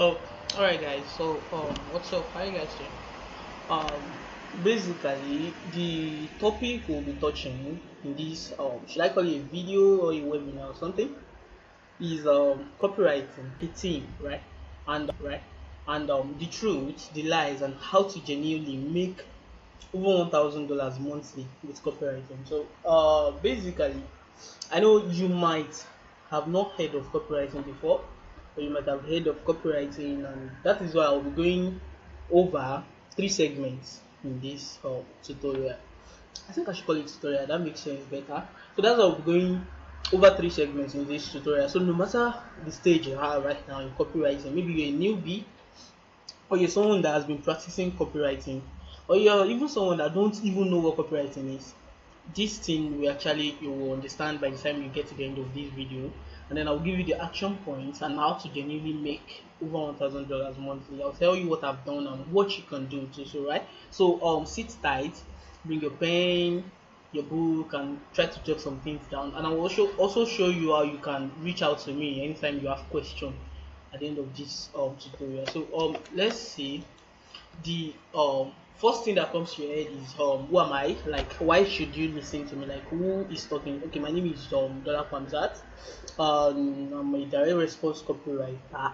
Oh, all right, guys. So, what's up? How you guys doing? Um, Basically, the topic we'll be touching in this, should I call it a video or a webinar or something? Is copywriting, a team, and the truth, the lies, and how to genuinely make over $1,000 monthly with copywriting. So, basically, I know you might have not heard of copywriting before, or you might have heard of copywriting, and that is why I'll be going over three segments in this tutorial. I think I should call it tutorial, that makes sense better. So that's why I'll be going over three segments in this tutorial. So no matter the stage you are right now in copywriting, maybe you're a newbie, or you're someone that has been practicing copywriting, or you're even someone that don't even know what copywriting is, this thing you will understand by the time you get to the end of this video. And then I'll give you the action points and how to genuinely make over $1,000 monthly. I'll tell you what I've done and what you can do too. So right, so sit tight, bring your pen, your book, and try to jot some things down. And I will also show you how you can reach out to me anytime you have questions at the end of this tutorial. So let's see. The first thing that comes to your head is who am I? Like, why should you listen to me? Like, who is talking? Okay, my name is Dollar Kwamzat. I'm a direct response copywriter.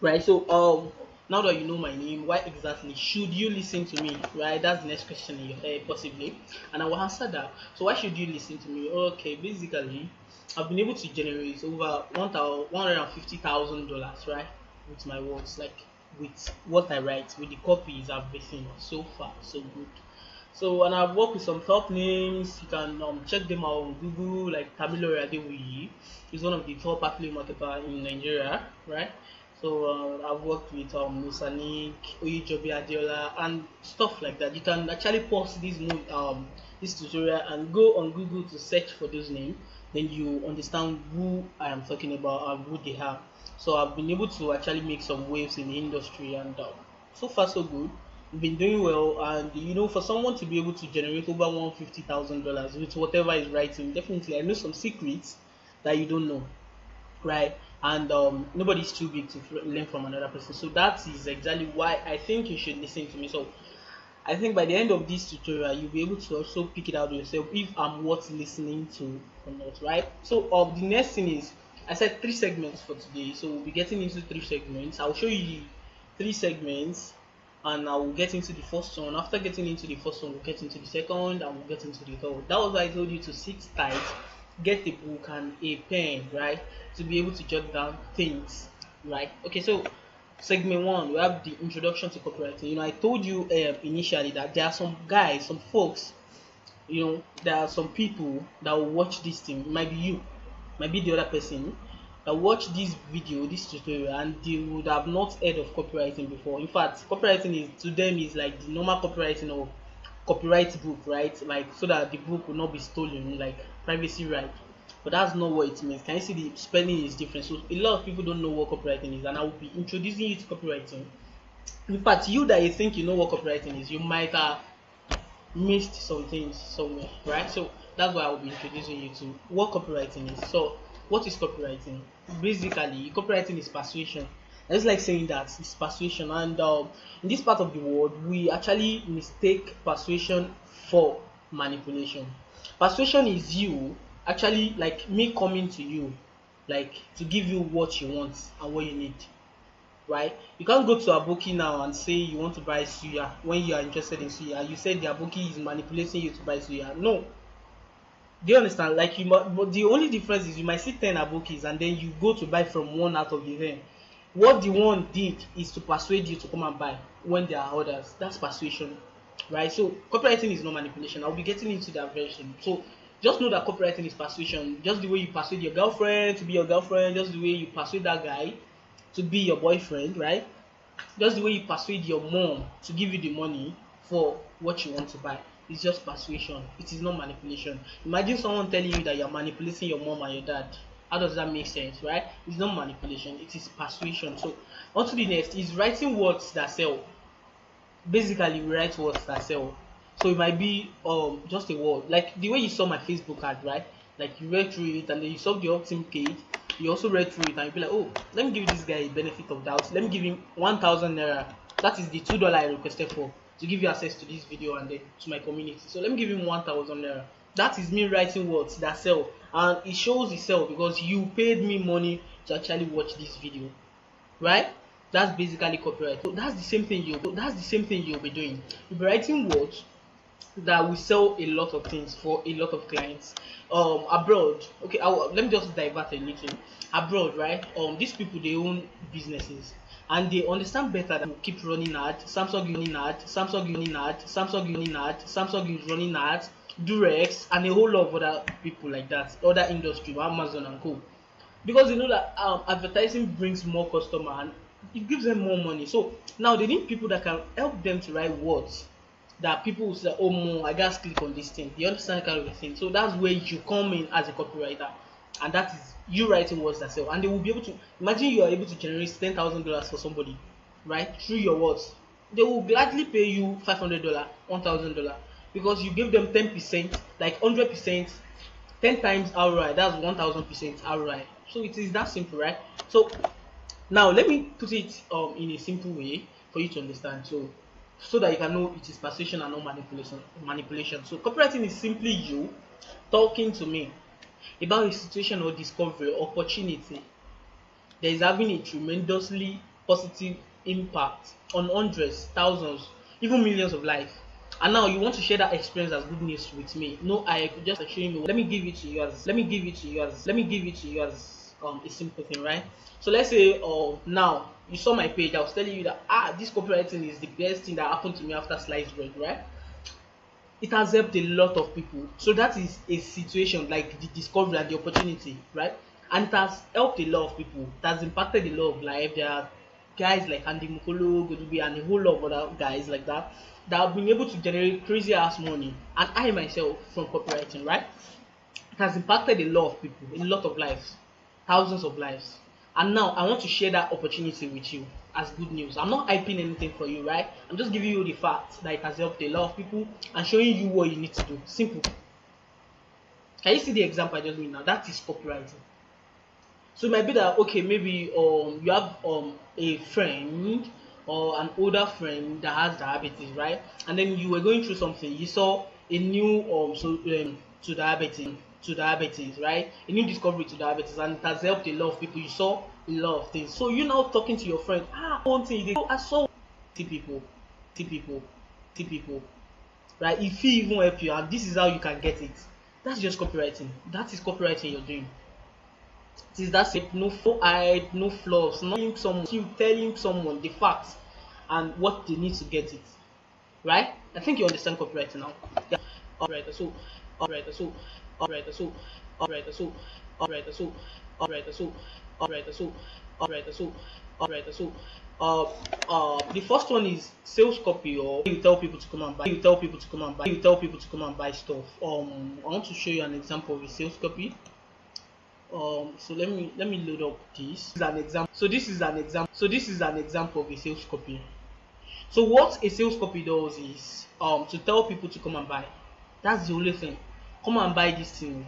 Right. So now that you know my name, why exactly should you listen to me? Right, that's the next question in your head possibly, and I will answer that. So why should you listen to me? Okay, basically, I've been able to generate over $150,000, right, with my words, like with what I write, with the copies I've written. So far so good. So, and I've worked with some top names. You can check them out on Google, like Tamilore Adewiyi is one of the top affiliate marketer in Nigeria, right? So I've worked with Musanik, Oyejobi Adeola, and stuff like that. You can actually pause this tutorial and go on Google to search for those names. Then you understand who I am talking about and who they are. So I've been able to actually make some waves in the industry, and so far so good. We've been doing well, and for someone to be able to generate over $150,000 with whatever is writing, definitely I know some secrets that you don't know, right? And nobody's too big to learn from another person. So that is exactly why I think you should listen to me. So I think by the end of this tutorial, you'll be able to also pick it out yourself if I'm worth listening to or not, right? So the next thing is, I said three segments for today. So we'll be getting into three segments. I'll show you the three segments, and I will get into the first one. After getting into the first one, we'll get into the second, and we'll get into the third. That was why I told you to sit tight, get a book and a pen, right, to be able to jot down things, right? Okay, so segment one, we have the introduction to copywriting. I told you initially that there are some guys, some folks, there are some people that will watch this thing. It might be you, might be the other person that watch this video, this tutorial, and they would have not heard of copywriting before. In fact, copywriting is to them is like the normal copywriting of copyright book, right? Like, so that the book will not be stolen, like privacy right. But that's not what it means. Can you see the spelling is different? So a lot of people don't know what copywriting is, and I will be introducing you to copywriting. In fact, you that you think you know what copywriting is, you might have missed some things somewhere, right? So that's why I will be introducing you to what copywriting is. So what is copywriting? Basically, copywriting is persuasion. I just like saying that it's persuasion, and in this part of the world, we actually mistake persuasion for manipulation. Persuasion is you actually, like me coming to you, like to give you what you want and what you need, right? You can't go to Aboki now and say you want to buy suya when you are interested in suya. You said the Aboki is manipulating you to buy suya. No, do you understand? Like, but the only difference is you might see 10 Abokis and then you go to buy from one out of the 10. What the one did is to persuade you to come and buy when there are others. That's persuasion, right? So copywriting is not manipulation. I'll be getting into that very soon. So just know that copywriting is persuasion. Just the way you persuade your girlfriend to be your girlfriend, just the way you persuade that guy to be your boyfriend, right? Just the way you persuade your mom to give you the money for what you want to buy. It's just persuasion. It is not manipulation. Imagine someone telling you that you're manipulating your mom and your dad. How does that make sense, right? It's not manipulation. It is persuasion. So on to the next is writing words that sell. Basically, we write words that sell. So it might be just a word, like the way you saw my Facebook ad, right? Like you read through it and then you saw the opt-in page, You also read through it and you be like, oh, let me give this guy a benefit of doubt. Let me give him 1,000 naira. That is the $2 I requested for to give you access to this video and then to my community. So let me give him 1,000 naira. That is me writing words that sell, and it shows itself because you paid me money to actually watch this video, right? That's basically copyright. So that's the same thing you'll be doing. You'll be writing words that will sell a lot of things for a lot of clients abroad. Okay, let me just divert a little. Abroad, right? These people, they own businesses and they understand better that keep running ads. Samsung is running ads, Samsung is running ads, Durex, and a whole lot of other people like that, other industry, Amazon and co, because you know that advertising brings more customer and it gives them more money. So now they need people that can help them to write words that people will say, oh, I just click on this thing. You understand kind of a thing. So that's where you come in as a copywriter, and that is you writing words that sell. And they will be able to imagine you are able to generate $10,000 for somebody, right, through your words. They will gladly pay you $500, $1,000 because you give them 10%, like 100%, 10 times ROI. That's 1,000% ROI. So it is that simple, right? So now let me put it in a simple way for you to understand. So that you can know it is persuasion and not manipulation. So copywriting is simply you talking to me about a situation or discovery opportunity that is having a tremendously positive impact on hundreds, thousands, even millions of lives. And now you want to share that experience as good news with me. No, I could just show you. Let me give it to you as a simple thing, right? So let's say now you saw my page. I was telling you that this copywriting is the best thing that happened to me after sliced bread, right? It has helped a lot of people. So that is a situation like the discovery and the opportunity, right? And it has helped a lot of people. It has impacted a lot of life. There are guys like Andy Mukolo, Godubi, and a whole lot of other guys like that that have been able to generate crazy ass money. And I myself from copywriting, right? It has impacted a lot of people, a lot of lives, thousands of lives. And now I want to share that opportunity with you as good news. I'm not hyping anything for you, right? I'm just giving you the fact that it has helped a lot of people and showing you what you need to do. Simple. Can you see the example I just made now? That is copywriting. So it might be that okay, maybe you have a friend or an older friend that has diabetes, right? And then you were going through something, you saw a new to diabetes, right? A new discovery to diabetes, and it has helped a lot of people. You saw a lot of things. So you now talking to your friend, one thing you did, I saw see people, see people, see people, right? If he even help you, and this is how you can get it. That's just copywriting. That is copywriting you're doing. It is that simple. No hype, no fluff, nothing. Someone you telling someone the facts and what they need to get it, right? I think you understand copywriting now. Yeah. Alright, so alright, so alright, so alright, so alright, so alright, so alright, so alright, so alright, so the first one is sales copy, or you tell people to come and buy. You tell people to come and buy. You tell people to come and buy stuff. I want to show you an example of a sales copy. So let me load up this. This is an example. So this is an example. So this is an example of a sales copy. So what a sales copy does is to tell people to come and buy. That's the only thing. Come and buy this thing.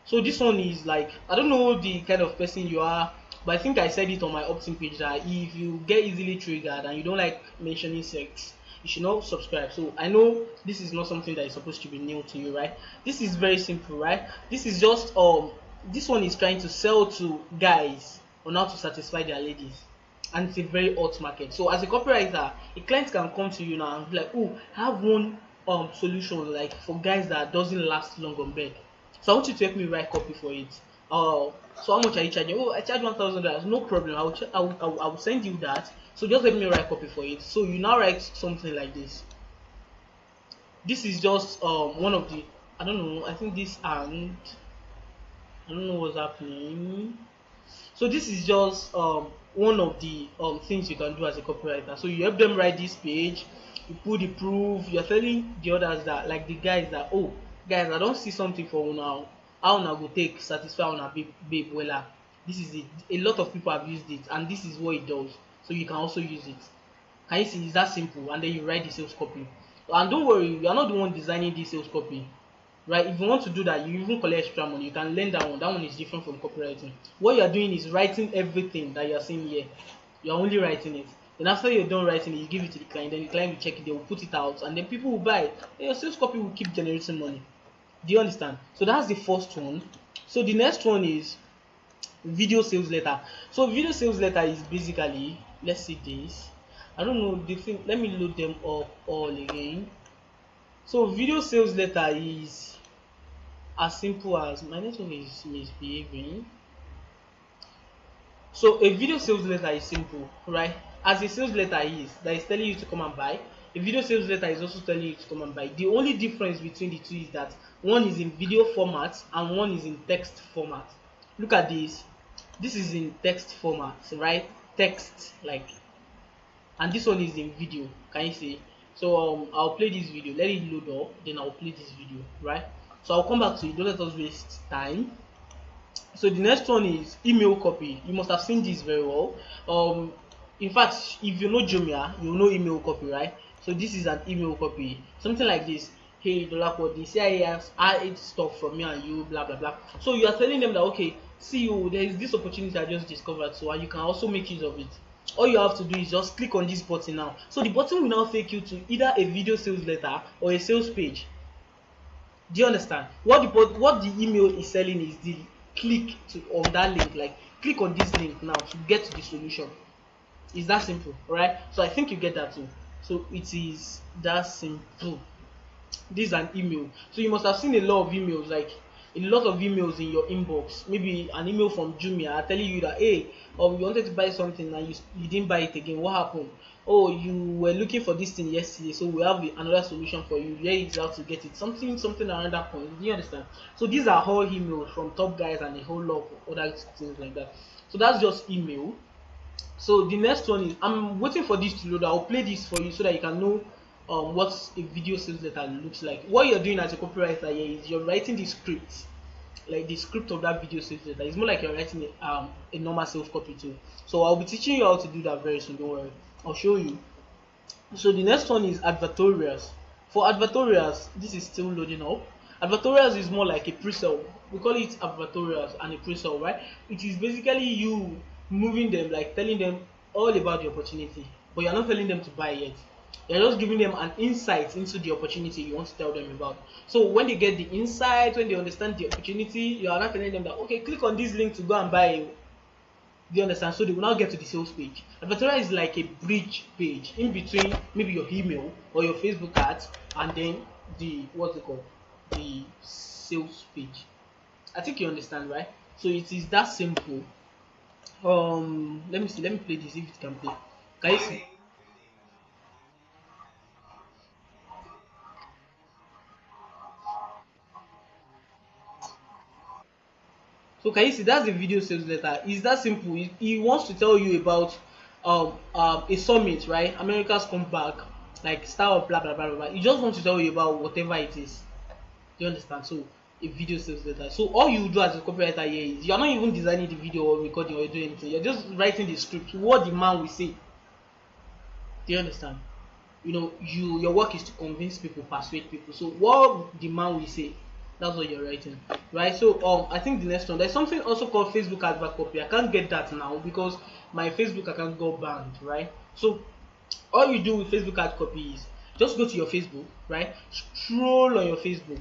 So this one is like, I don't know the kind of person you are, but I think I said it on my opt-in page that if you get easily triggered and you don't like mentioning sex, you should not subscribe. So I know this is not something that is supposed to be new to you, right? This is very simple, right? This is just this one is trying to sell to guys on how to satisfy their ladies, and it's a very hot market. So as a copywriter, a client can come to you now and be like, oh, I have one solution like for guys that doesn't last long on bed. So I want you to help me write copy for it. So how much are you charging? Oh, I charge $1,000. No problem. I will send you that. So just let me write copy for it. So you now write something like this. This is just one of the, I don't know, I think this, and I don't know what's happening. So this is just one of the things you can do as a copywriter. So you help them write this page, you put the proof, you're telling the others that, like the guys that, oh guys, I don't see something for now. How now go take satisfy on a babe wella. This is it. A lot of people have used it, and this is what it does. So you can also use it. Can you see? It's that simple. And then you write the sales copy. And don't worry, you are not the one designing this sales copy. right? If you want to do that, you even collect extra money. You can learn that one. That one is different from copywriting. What you are doing is writing everything that you are seeing here. You are only writing it. Then after you're done writing it, you give it to the client. Then the client will check it. They will put it out, and then people will buy it. And your sales copy will keep generating money. Do you understand? So that's the first one. So the next one is video sales letter. So video sales letter is basically, let's see this. I don't know the thing. Let me load them up all again. So video sales letter is as simple as, my network is misbehaving. So a video sales letter is simple, right? As a sales letter is that is telling you to come and buy, a video sales letter is also telling you to come and buy. The only difference between the two is that one is in video format and one is in text format. Look at this. This is in text format, right? Text, like, and this one is in video. Can you see? So I'll play this video. Let it load up. Then I'll play this video, right? So I'll come back to it. Don't let us waste time. So the next one is email copy. You must have seen this very well. In fact, if you know Jumia, you know email copy, right? So this is an email copy, something like this. Hey, Dolakwa, the CIA has added stuff from me and you, blah blah blah. So you are telling them that, okay, see you, there is this opportunity I just discovered, so you can also make use of it. All you have to do is just click on this button now. So the button will now take you to either a video sales letter or a sales page. Do you understand? What the email is selling is the click to on that link, like click on this link now to get to the solution. It's that simple, right? So I think you get that too. So it is that simple. This is an email. So you must have seen a lot of emails, like a lot of emails in your inbox. Maybe an email from Jumia telling you that, hey, you wanted to buy something and you didn't buy it again. What happened? Oh, you were looking for this thing yesterday, so we have another solution for you. Here is how to get it. Something around that point. Do you understand? So these are all emails from top guys and a whole lot of other things like that. So that's just email. So the next one is, I'm waiting for this to load. I'll play this for you so that you can know what a video sales letter looks like. What you're doing as a copywriter here is you're writing the script, like the script of that video sales letter. It's more like you're writing a normal sales copy too. So I'll be teaching you how to do that very soon. Don't worry, I'll show you. So the next one is advertorials. For advertorials, this is still loading up. Advertorials is more like a pre-sale. We call it advertorials and a pre-sale, right? It is basically you moving them, like telling them all about the opportunity, but you're not telling them to buy yet. You're just giving them an insight into the opportunity you want to tell them about. So when they get the insight, when they understand the opportunity, you are not telling them that, okay, click on this link to go and buy. Do you understand? So they will now get to the sales page. Advertorial is like a bridge page in between maybe your email or your Facebook ads and then the, what's it called, the sales page. I think you understand, right? So it is that simple. Let me see. Let me play this if it can play. Can you see? So can you see that's the video sales letter? It's that simple. He wants to tell you about a summit, right? America's comeback, like style of blah blah blah blah blah. He just wants to tell you about whatever it is. Do you understand? So a video sales letter. So all you do as a copywriter here is you're not even designing the video or recording or doing anything. You're just writing the script. What the man will say. Do you understand? Your work is to convince people, persuade people. So what the man will say, that's what you're writing, right? So I think the next one, there's something also called Facebook advert copy. I can't get that now because my Facebook account got banned, right? So all you do with Facebook ad copy is just go to your Facebook, right? Scroll on your Facebook.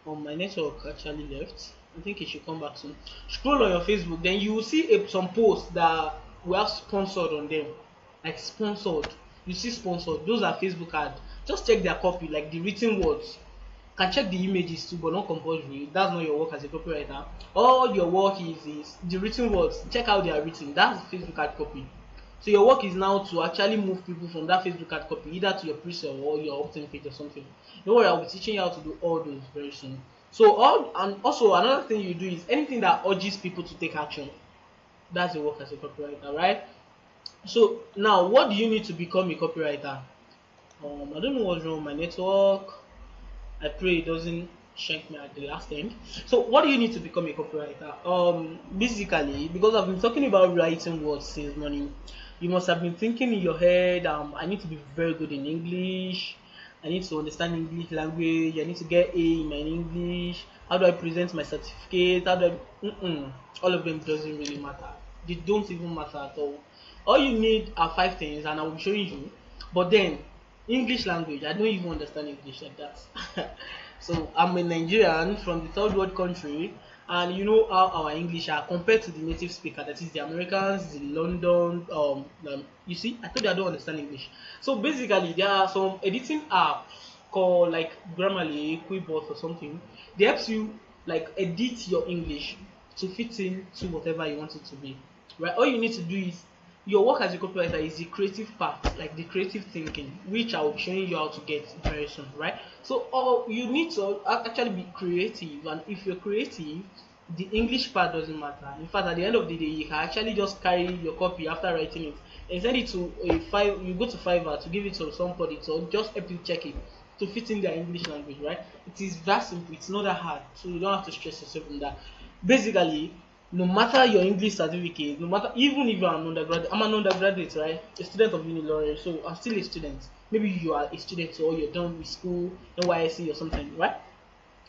My network actually left. I think it should come back soon. Scroll on your Facebook, then you will see some posts that we have sponsored on them, like sponsored. You see sponsored, those are Facebook ads. Just check their copy, like the written words. Can check the images too, but not compulsory. That's not your work as a copywriter. All your work is the written words. Check how they are written. That's Facebook ad copy. So your work is now to actually move people from that Facebook ad copy either to your pre-sale or your opt-in page or something. Don't worry, I'll be teaching you how to do all those very soon. So also another thing you do is anything that urges people to take action. That's your work as a copywriter, right? So now, what do you need to become a copywriter? I don't know what's wrong with my network. I pray it doesn't shank me at the last end. So what do you need to become a copywriter? Basically, because I've been talking about writing what saves money, you must have been thinking in your head, I need to be very good in English. I need to understand English language. I need to get A in my English. How do I present my certificate? How do I? All of them doesn't really matter. They don't even matter at all you need are five things, and I will be showing you. But then, English language, I don't even understand English like that. So I'm a Nigerian from the third world country, and you know how our English are compared to the native speaker, that is the Americans, the London. You see, I told you I don't understand English. So basically, there are some editing apps called like Grammarly, Quibbot, or something. They helps you like edit your English to fit in to whatever you want it to be. Right? All you need to do is your work as a copywriter is the creative part, like the creative thinking, which I will be showing you how to get very soon, right? So all you need to actually be creative, and if you're creative, the English part doesn't matter. In fact, at the end of the day, you can actually just carry your copy after writing it and send it to a five. You go to Fiverr to give it to somebody to just help you check it to fit in their English language, right? It is that simple. It's not that hard, so you don't have to stress yourself on that. Basically, no matter your English certificate, no matter even if you're an undergraduate, I'm an undergraduate, right? A student of Uni so I'm still a student. Maybe you are a student or you're done with school, NYSC or something, right?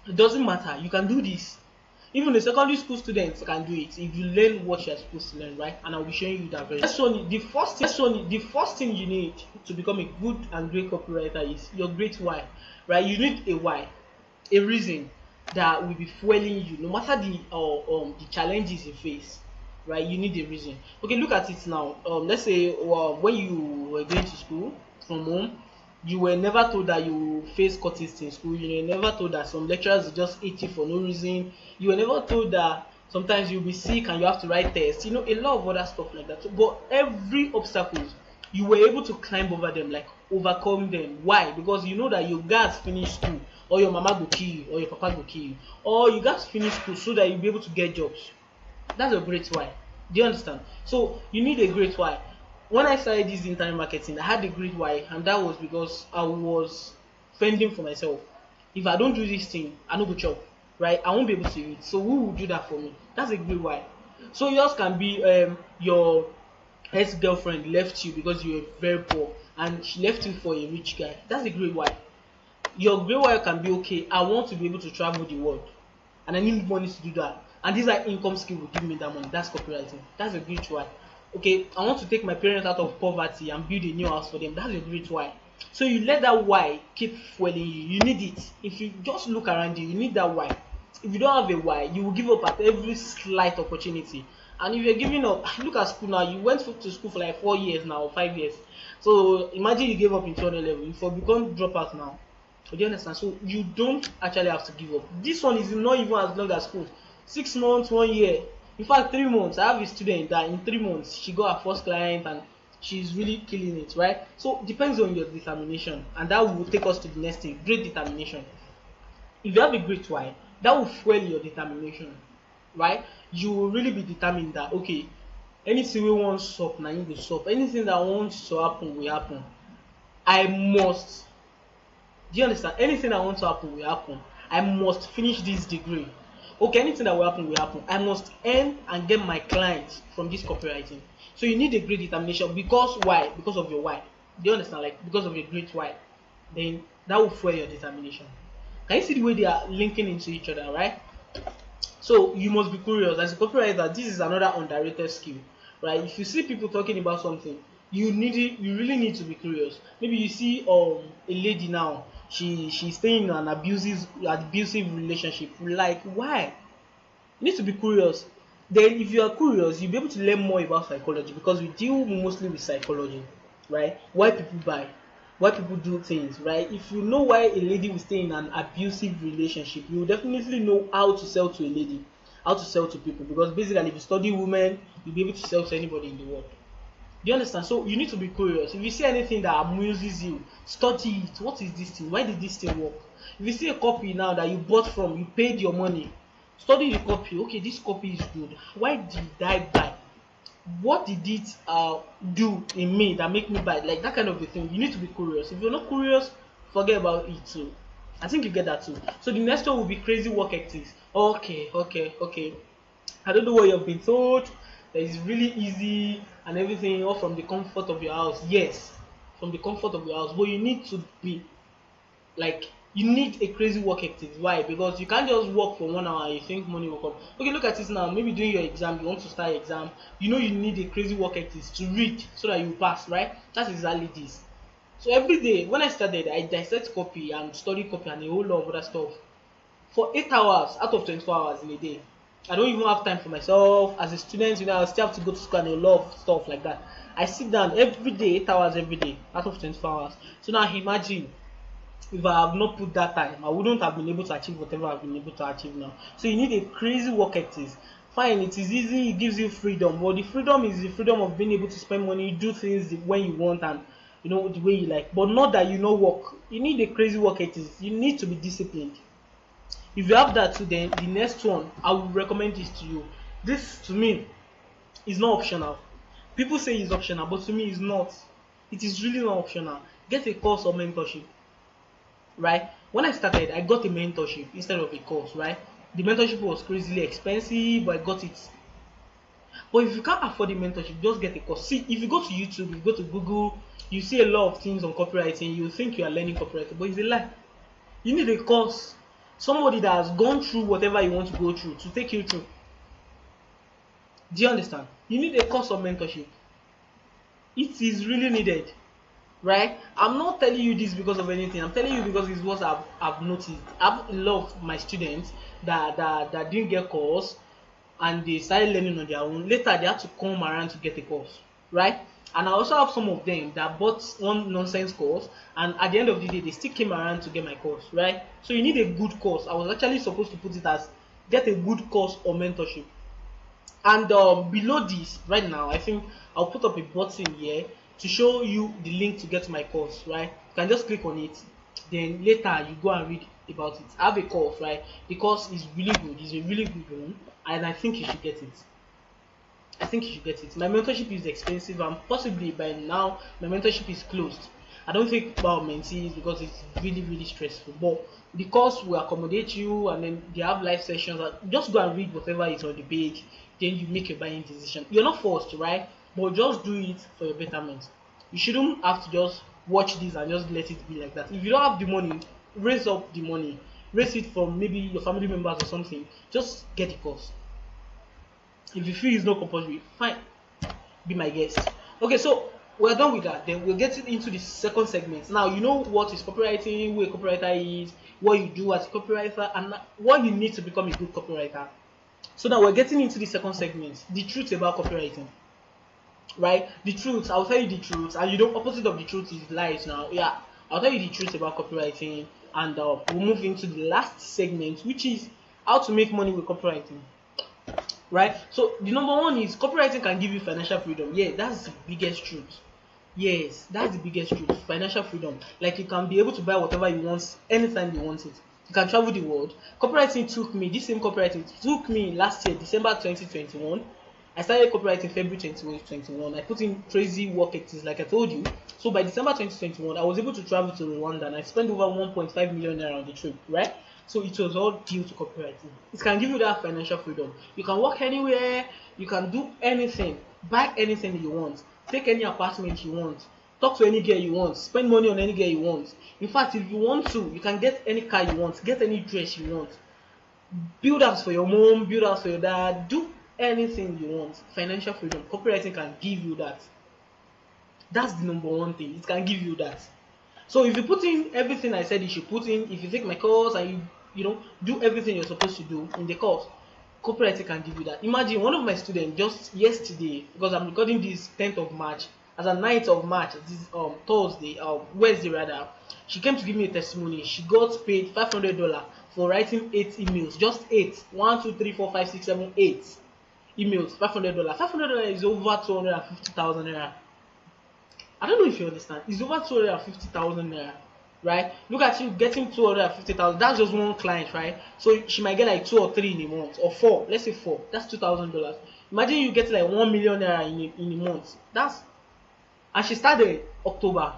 It doesn't matter. You can do this. Even the secondary school students can do it if you learn what you're supposed to learn, right? And I'll be showing you that very soon. The first thing you need to become a good and great copywriter is your great why, right? You need a why, a reason that will be fueling you no matter the challenges you face, right? You need a reason. Okay, look at it now. Let's say when you were going to school from home, you were never told that you face cultists in school. You were never told that some lecturers will just hate you for no reason. You were never told that sometimes you'll be sick and you have to write tests. You know, a lot of other stuff like that. So, but every obstacles, you were able to climb over them, like overcome them. Why? Because you know that you guys finish school, or your mama go kill you, or your papa go kill you, or you guys finish school so that you'll be able to get jobs. That's a great why. Do you understand? So you need a great why. When I started this internet marketing, I had a great why, and that was because I was fending for myself. If I don't do this thing, I no go chop, right? I won't be able to eat. So who will do that for me? That's a great why. So yours can be your ex-girlfriend left you because you were very poor, and she left you for a rich guy. That's a great why. Your great why can be, okay, I want to be able to travel the world, and I need money to do that, and these are income skill will give me that money. That's copywriting. That's a great why. Okay, I want to take my parents out of poverty and build a new house for them. That's a great why. So you let that why keep fueling you. You need it. If you just look around you, you need that why. If you don't have a why, you will give up at every slight opportunity. And if you're giving up, look at school now. You went to school for like 4 years now, or 5 years. So imagine you gave up in 200 level. You for become dropout now. Do you understand? So you don't actually have to give up. This one is not even as long as school. 6 months, 1 year. In fact, 3 months. I have a student that in 3 months she got her first client and she's really killing it, right? So it depends on your determination, and that will take us to the next thing. Great determination. If you have a great why, that will fuel your determination, right? You will really be determined that, okay, anything we want stop now you go stop. Anything that wants to happen will happen. I must. Do you understand? Anything that wants to happen will happen. I must finish this degree. Okay, anything that will happen will happen. I must earn and get my clients from this copywriting. So you need a great determination. Because why? Because of your why. Do you understand? Like, because of your great why. Then that will fuel your determination. Can you see the way they are linking into each other, right? So you must be curious. As a copywriter, this is another underrated skill, right? If you see people talking about something, you really need to be curious. Maybe you see a lady now, she's staying in an abusive relationship. Like, why? You need to be curious. Then if you are curious, you'll be able to learn more about psychology, because we deal mostly with psychology, right? Why people buy, why people do things, right? If you know why a lady will stay in an abusive relationship, you will definitely know how to sell to a lady, how to sell to people, because basically if you study women, you'll be able to sell to anybody in the world. Do you understand? So you need to be curious. If you see anything that amuses you, study it. What is this thing? Why did this thing work? If you see a copy now that you bought from, you paid your money, study the copy. Okay, this copy is good. Why did I buy? What did it do in me that make me buy? Like that kind of a thing. You need to be curious. If you're not curious, forget about it too. I think you get that too. So the next one will be crazy work ethics. Okay. I don't know what you've been told. That is really easy and everything, all from the comfort of your house. Yes, from the comfort of your house. But you need to be Like, you need a crazy work ethic. Why? Because you can't just work for 1 hour and you think money will come. Okay, look at it now. Maybe doing your exam, you want to start your exam. You know you need a crazy work ethic to read so that you pass, right? That's exactly this. So every day when I started, I dissect copy and study copy and a whole lot of other stuff for 8 hours out of 24 hours in a day. I don't even have time for myself. As a student, I still have to go to school and a lot of stuff like that. I sit down every day, 8 hours every day out of 24 hours. So now imagine if I have not put that time, I wouldn't have been able to achieve whatever I've been able to achieve now. So you need a crazy work ethic. Fine, it is easy, it gives you freedom, but the freedom is the freedom of being able to spend money, do things when you want, and the way you like. But not that work. You need a crazy work ethic. You need to be disciplined. If you have that too, then the next one I will recommend this to you. This to me is not optional. People say it's optional, but to me it's not. It is really not optional. Get a course or mentorship, right? When I started, I got a mentorship instead of a course, right? The mentorship was crazily expensive, but I got it. But if you can't afford the mentorship, just get a course. See, if you go to YouTube, if you go to Google, you see a lot of things on copywriting, you think you are learning copywriting, but it's a lie. You need a course. Somebody that has gone through whatever you want to go through to take you through. Do you understand? You need a course of mentorship. It is really needed, right? I'm not telling you this because of anything. I'm telling you because it's what I've noticed. I have a lot of my students that didn't get course and they started learning on their own. Later, they had to come around to get a course, right? And I also have some of them that bought one nonsense course, and at the end of the day, they still came around to get my course, right? So you need a good course. I was actually supposed to put it as get a good course or mentorship. And below this, right now, I think I'll put up a button here to show you the link to get my course, right? You can just click on it. Then later you go and read about it. I have a course, right? The course is really good. It's a really good one, and I think you should get it. I think you should get it. My mentorship is expensive, and possibly by now my mentorship is closed. I don't think about mentees because it's really, really stressful. But the course will accommodate you, and then they have live sessions. Just go and read whatever is on the page, then you make your buying decision. You're not forced, right? But just do it for your betterment. You shouldn't have to just watch this and just let it be like that. If you don't have the money, raise up the money. Raise it from maybe your family members or something. Just get the course. If you feel it's not compulsory, fine, be my guest. Okay, so we're done with that. Then we'll get into the second segment. Now you know what is copywriting, who a copywriter is, what you do as a copywriter, and what you need to become a good copywriter. So now we're getting into the second segment, the truth about copywriting. Right? The truth, I'll tell you the truth, and opposite of the truth is lies now. Yeah, I'll tell you the truth about copywriting, and we'll move into the last segment, which is how to make money with copywriting. Right? So the number one is copywriting can give you financial freedom. Yeah, that's the biggest truth. Yes, that's the biggest truth. Financial freedom. Like you can be able to buy whatever you want anytime you want it. You can travel the world. This same copywriting took me last year, December 2021. I started copywriting February 2021. I put in crazy work ethics like I told you. So by December 2021, I was able to travel to Rwanda and I spent over 1.5 million naira on the trip, right? So it was all due to copywriting. It can give you that financial freedom. You can work anywhere, you can do anything, buy anything you want, take any apartment you want, talk to any girl you want, spend money on any girl you want. In fact, if you want to, you can get any car you want, get any dress you want, build house for your mom, build house for your dad, do anything you want. Financial freedom. Copywriting can give you that. That's the number one thing. It can give you that. So if you put in everything I said you should put in, if you take my course and you do everything you're supposed to do in the course, copywriting can give you that. Imagine one of my students just yesterday, because I'm recording this 10th of March, as a 9th of March, this Thursday, Wednesday rather, she came to give me a testimony. She got paid $500 for writing 8 emails, just 8. 1, 2, 3, 4, 5, 6, 7, 8 emails. $500. $500 is over 250,000 naira. I don't know if you understand. It's over 250,000 naira, right? Look at you getting 250,000. That's just one client, right? So she might get like 2 or 3 in a month, or 4. Let's say 4. That's $2,000. Imagine you get like 1 million naira in a month. And she started October.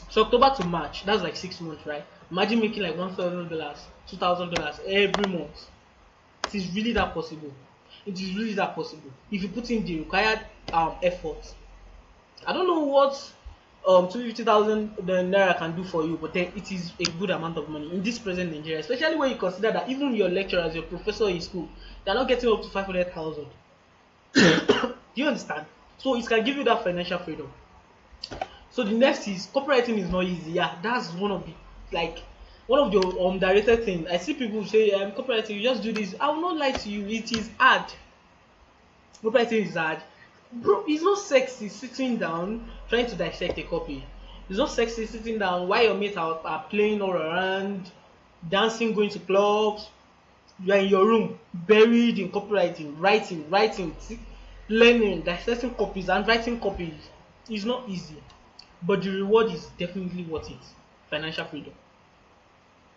So October to March, that's like 6 months, right? Imagine making like $1,000, $2,000 every month. It is really that possible. It is really that possible if you put in the required effort. I don't know what 250,000 naira can do for you, but then it is a good amount of money in this present Nigeria, especially when you consider that even your lecturers, your professor in school, they are not getting up to 500,000. Do you understand? So it can give you that financial freedom. So the next is copywriting is not easy. Yeah, that's one of the, like, one of the underrated things. I see people say copywriting, you just do this. I will not lie to you, it is hard. Copywriting is hard. Bro, it's not sexy sitting down trying to dissect a copy. It's not sexy sitting down while your mates are playing all around, dancing, going to clubs. You are in your room, buried in copywriting, writing, learning, dissecting copies and writing copies. It's not easy, but the reward is definitely worth it. Financial freedom.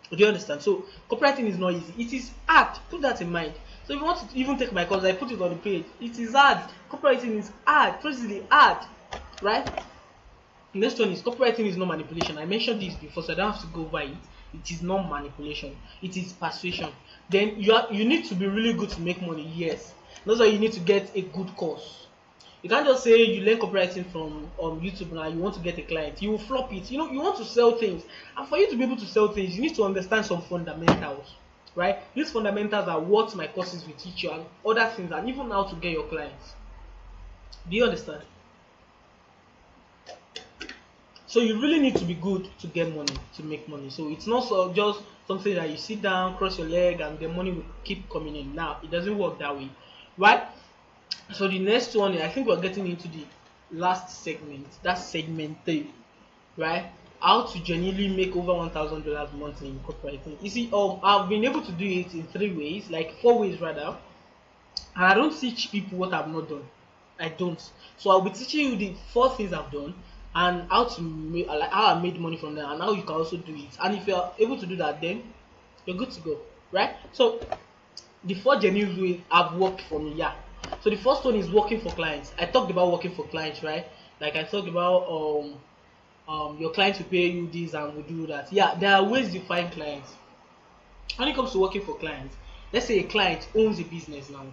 Do you understand? So copywriting is not easy. It is hard. Put that in mind. So if you want to even take my course, I put it on the page. It is hard. Copywriting is hard. Precisely hard. Right? Next one is copywriting is not manipulation. I mentioned this before, so I don't have to go over it. It is not manipulation. It is persuasion. Then you need to be really good to make money. Yes. That's why you need to get a good course. You can't just say you learn copywriting from YouTube now, you want to get a client. You will flop it. You know, you want to sell things. And for you to be able to sell things, you need to understand some fundamentals. Right? These fundamentals are what my courses will teach you and other things, and even how to get your clients. Do you understand? So you really need to be good to get money, to make money. So it's not just something that you sit down, cross your leg, and the money will keep coming in. Now, it doesn't work that way. Right? So the next one, I think we're getting into the last segment. That's segment 3, right? How to genuinely make over $1,000 monthly in copywriting. You see, I've been able to do it in 3 ways, like 4 ways rather. And I don't teach people what I've not done. I don't. So I'll be teaching you the 4 things I've done and how to make, like how I made money from them, and how you can also do it. And if you're able to do that, then you're good to go, right? So the 4 genuine ways have worked for me. Yeah. So the first one is working for clients. I talked about working for clients, right? Like I talked about your clients will pay you this and will do that. Yeah, there are ways you find clients. When it comes to working for clients, let's say a client owns a business now.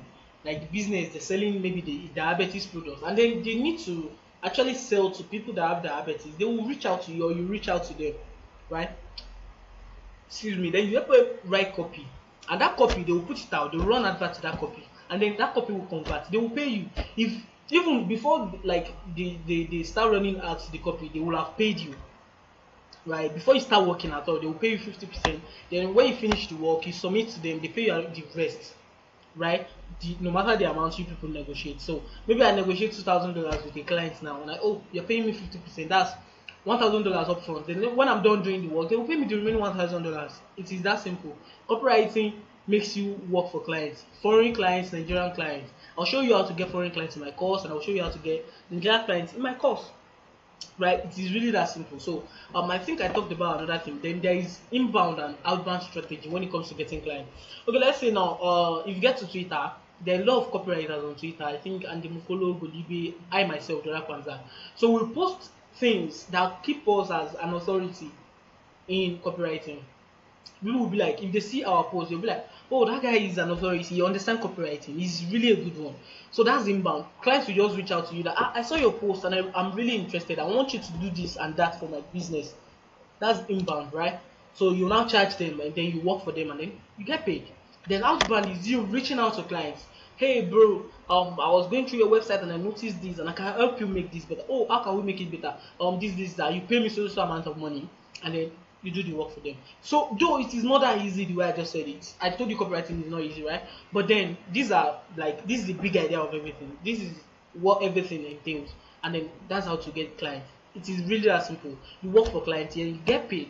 Like the business, they're selling maybe the diabetes products, and then they need to actually sell to people that have diabetes. They will reach out to you or you reach out to them, right? Excuse me. Then you have to write copy, and that copy they will put it out. They will run advert to that copy, and then that copy will convert. They will pay you. If even before like they start running ads to the copy, they will have paid you, right? Before you start working at all, they will pay you 50%. Then when you finish the work, you submit to them, they pay you the rest, right? No matter the amount you people negotiate. So maybe I negotiate $2,000 with a client now, and you're paying me 50%. That's $1,000 up front. Then when I'm done doing the work, they will pay me the remaining $1,000. It is that simple. Copywriting makes you work for clients, foreign clients, Nigerian clients. I'll show you how to get foreign clients in my course, and I'll show you how to get Nigerian clients in my course. Right? It is really that simple. So I think I talked about another thing. Then there is inbound and outbound strategy when it comes to getting clients. Okay, let's say now if you get to Twitter, there are a lot of copywriters on Twitter. I think Andy Mukolo, Golibe, I myself, Dora Kwanzaa. So we post things that keep us as an authority in copywriting. People will be like, if they see our post, they'll be like, oh, that guy is an authority, he understands copywriting, he's really a good one. So that's inbound. Clients will just reach out to you that I saw your post and I'm really interested. I want you to do this and that for my business. That's inbound, right? So you now charge them and then you work for them and then you get paid. Then outbound is you reaching out to clients. Hey bro, I was going through your website and I noticed this and I can help you make this better. Oh, how can we make it better? This that you pay me so amount of money, and then you do the work for them. So though it is not that easy the way I just said it, I told you copywriting is not easy, right? But then this is the big idea of everything. This is what everything entails, and then that's how to get clients. It is really that simple. You work for clients and you get paid.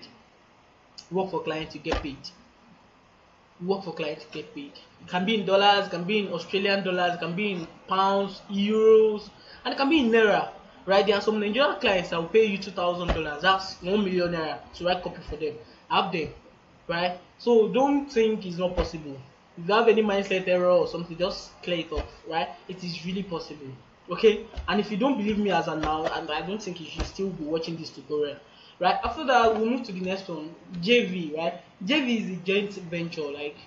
You work for clients, you get paid. You work for clients, you get paid. It can be in dollars, it can be in Australian dollars, it can be in pounds, euros, and it can be in naira. Right? There are some Nigerian clients that will pay you $2,000. That's 1 million naira to write copy for them. Have them, right? So don't think it's not possible. If you have any mindset error or something, just clear it off, right? It is really possible. Okay? And if you don't believe me as of now, and I don't think you should still be watching this tutorial. Right? After that, we'll move to the next one. JV, right? JV is a joint venture. Like,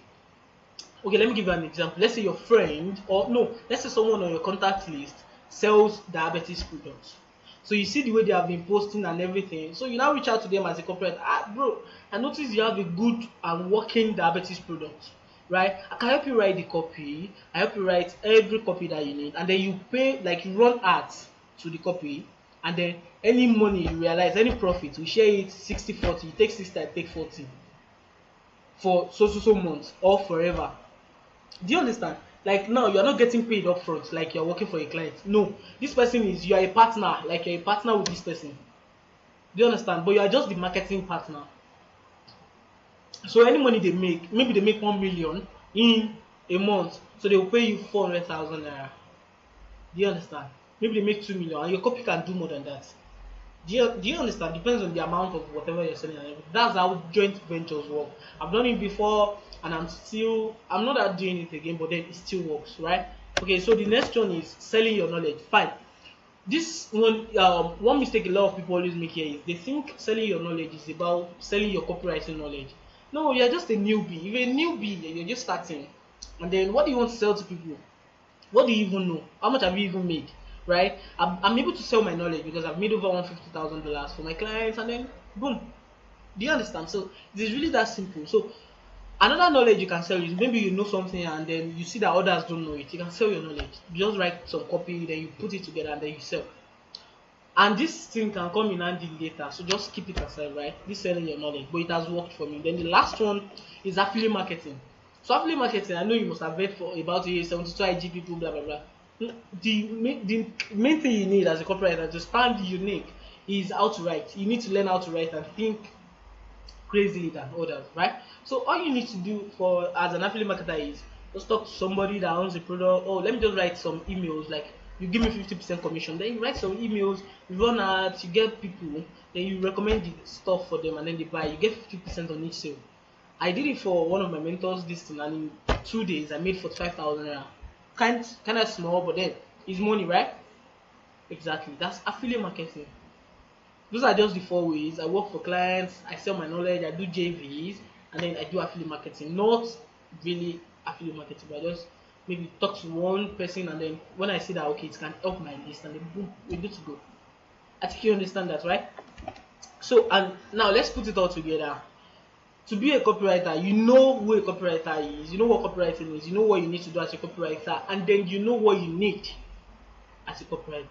okay, let me give you an example. Let's say your friend, or no, let's say someone on your contact list sells diabetes products. So you see the way they have been posting and everything. So you now reach out to them as a corporate. Ah, bro, I noticed you have a good and working diabetes product, right? I can help you write the copy. I help you write every copy that you need, and then you pay, like you run ads to the copy, and then any money you realize, any profit, we share it 60-40. You take 60, I take 40 for so months or forever. Do you understand? Like now you are not getting paid upfront like you're working for a client. No, this person is, you are a partner, like you're a partner with this person. Do you understand? But you are just the marketing partner. So any money they make, maybe they make 1 million in a month, so they will pay you 400,000 naira. Do you understand? Maybe they make 2 million, and your copy can do more than that. Do you understand? Depends on the amount of whatever you're selling and everything. That's how joint ventures work. I've done it before, and I'm not that doing it again, but then it still works, right? Okay, so the next one is selling your knowledge. Fine. This one mistake a lot of people always make here is they think selling your knowledge is about selling your copywriting knowledge. No, you're just a newbie. If you're a newbie, you're just starting. And then what do you want to sell to people? What do you even know? How much have you even made? Right? I'm able to sell my knowledge because I've made over $150,000 for my clients, and then boom. Do you understand? So it is really that simple. So another knowledge you can sell is maybe you know something and then you see that others don't know it. You can sell your knowledge. You just write some copy, then you put it together, and then you sell. And this thing can come in handy later, so just keep it aside, right? This selling your knowledge, but it has worked for me. Then the last one is affiliate marketing. So affiliate marketing, I know you must have read for about it, 72 IG people, blah blah blah. The main thing you need as a copywriter to stand unique is how to write. You need to learn how to write and think crazily than others, right? So all you need to do for as an affiliate marketer is just talk to somebody that owns a product. Oh, let me just write some emails. Like you give me 50% commission. Then you write some emails, you run ads, you get people, then you recommend the stuff for them, and then they buy. You get 50% on each sale. I did it for one of my mentors this thing, and in 2 days I made 45,000 naira. Kind of small, but then it's money, right? Exactly. That's affiliate marketing. Those are just the 4 ways. I work for clients, I sell my knowledge, I do JVs, and then I do affiliate marketing. Not really affiliate marketing, but I just maybe talk to one person, and then when I see that okay, it can help my list, and then boom, we're good to go. I think you understand that, right? So, and now let's put it all together. To be a copywriter, you know who a copywriter is, you know what copywriting is, you know what you need to do as a copywriter, and then you know what you need as a copywriter.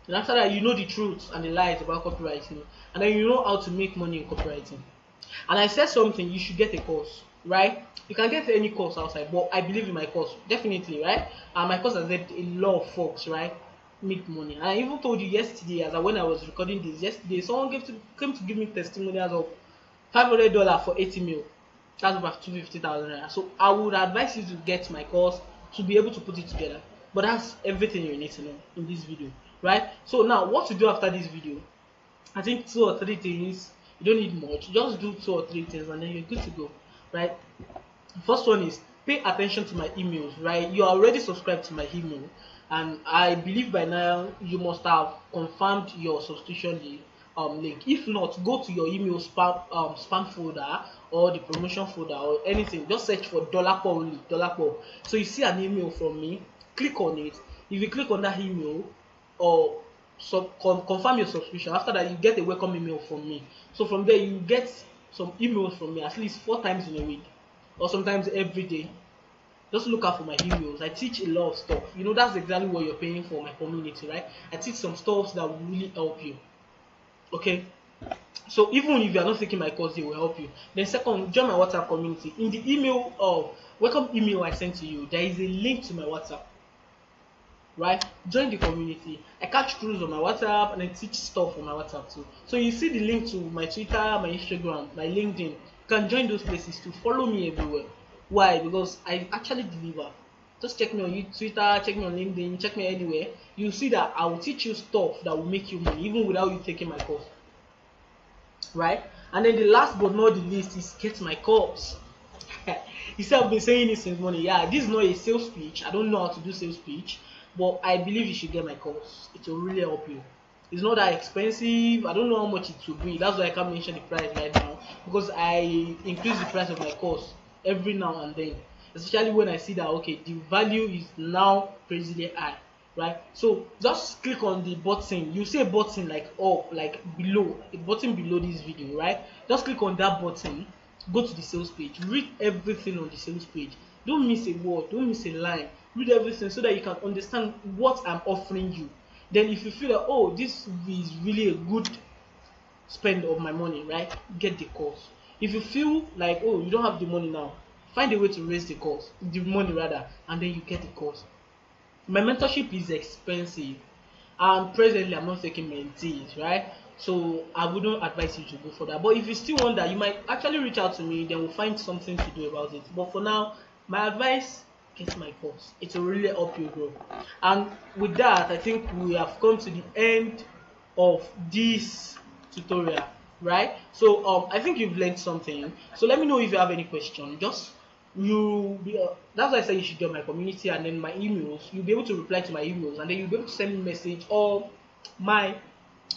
And after that, you know the truth and the lies about copywriting, and then you know how to make money in copywriting. And I said something, you should get a course, right? You can get any course outside, but I believe in my course, definitely, right? And my course has helped a lot of folks, right, make money. And I even told you yesterday, when I was recording this yesterday, someone came to give me testimonials of $500 for 80 mil. That's about 250,000 naira. So I would advise you to get my course to be able to put it together. But that's everything you need to know in this video, right? So now what to do after this video? I think 2 or 3 things. You don't need much. Just do 2 or 3 things, and then you're good to go, right? The first one is pay attention to my emails, right? You are already subscribed to my email, and I believe by now you must have confirmed your subscription link. If not, go to your email spam folder or the promotion folder or anything. Just search for dollar per only, dollar per. So you see an email from me, click on it. If you click on that email or confirm your subscription, after that you get a welcome email from me. So from there you get some emails from me at least 4 times in a week, or sometimes every day. Just look out for my emails. I teach a lot of stuff. You know, that's exactly what you're paying for, my community, right? I teach some stuff that will really help you. Okay, so even if you are not taking my course, it will help you. Then second, join my WhatsApp community. In the email welcome email I sent to you, there is a link to my WhatsApp, right? Join the community. I catch crews on my WhatsApp, and I teach stuff on my WhatsApp too. So you see the link to my Twitter, my Instagram, my LinkedIn. You can join those places to follow me everywhere. Why? Because I actually deliver. Just check me on Twitter, check me on LinkedIn, check me anywhere. You'll see that I will teach you stuff that will make you money even without you taking my course, right? And then the last but not the least is get my course. You see, I've been saying this since morning. Yeah, this is not a sales pitch. I don't know how to do sales pitch, but I believe you should get my course. It will really help you. It's not that expensive. I don't know how much it will be. That's why I can't mention the price right now, because I increase the price of my course every now and then, especially when I see that okay, the value is now crazily high. right? So just click on the button. You see a button like up, like below, a button below this video, right? Just click on that button, go to the sales page, read everything on the sales page. Don't miss a word, don't miss a line. Read everything so that you can understand what I'm offering you. Then if you feel that, oh, this is really a good spend of my money, right? Get the course. If you feel like, oh, you don't have the money now, find a way to raise the money rather, and then you get the course. My mentorship is expensive, and presently I'm not taking mentees, right? So I wouldn't advise you to go for that. But if you still want that, you might actually reach out to me, then we'll find something to do about it. But for now, my advice, get my course. It will really help you grow. And with that, I think we have come to the end of this tutorial, right? So I think you've learned something. So let me know if you have any question. Just that's why I say you should join my community, and then my emails, you'll be able to reply to my emails, and then you'll be able to send me a message or my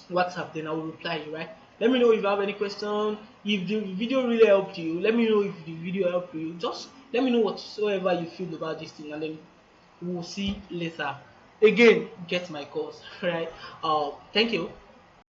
WhatsApp, then I will reply you, right? Let me know if you have any question. If the video really helped you, let me know if the video helped you. Just let me know whatsoever you feel about this thing, and then we'll see later. Again, get my course, right? Thank you.